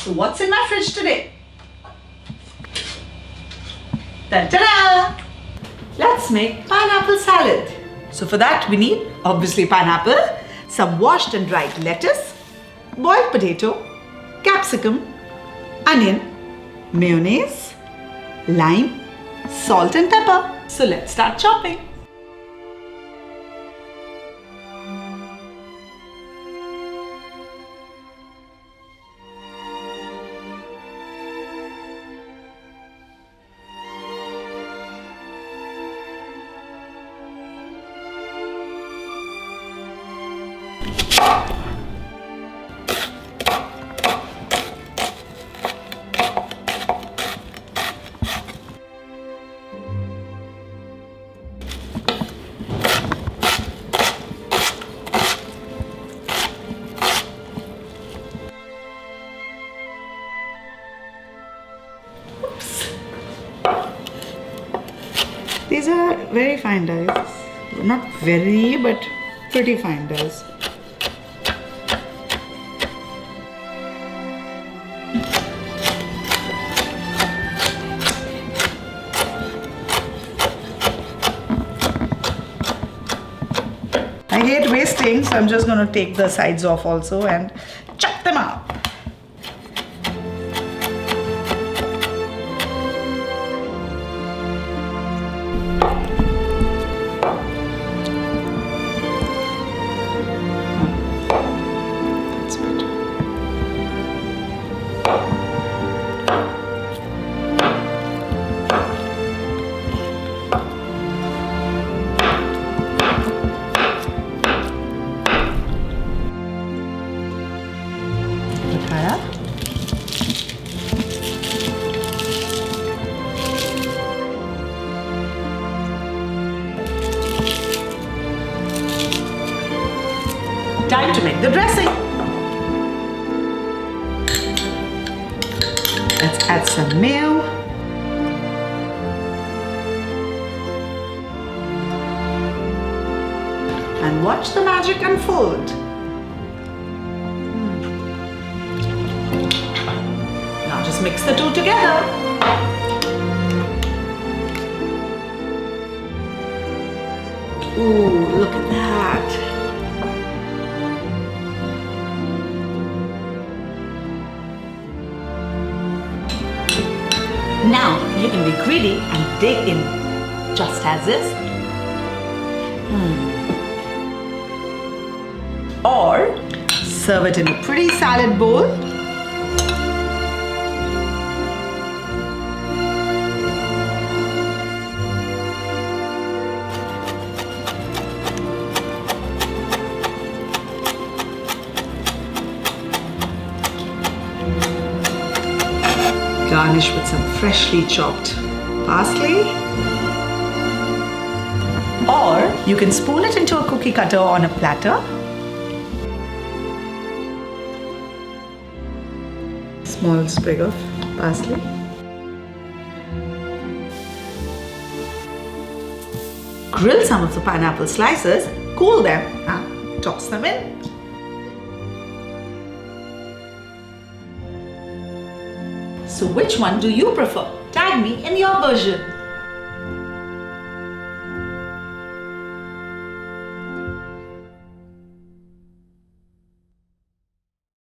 So what's in my fridge today? Ta-da! Let's make pineapple salad. So for that we need obviously pineapple, some washed and dried lettuce, boiled potato, capsicum, onion, mayonnaise, lime, salt and pepper. So let's start chopping. These are very fine dice. Not very, but pretty fine dice. I hate wasting, so I'm just going to take the sides off also and chuck them out. Time to make the dressing. Let's add some mayo. And watch the magic unfold. Now just mix the two together. Ooh, look at that. Now you can be greedy and dig in just as is. Or serve it in a pretty salad bowl. Garnish with some freshly chopped parsley. Or you can spoon it into a cookie cutter on a platter. Small sprig of parsley. Grill some of the pineapple slices, cool them and toss them in. So which one do you prefer? Tag me in your version.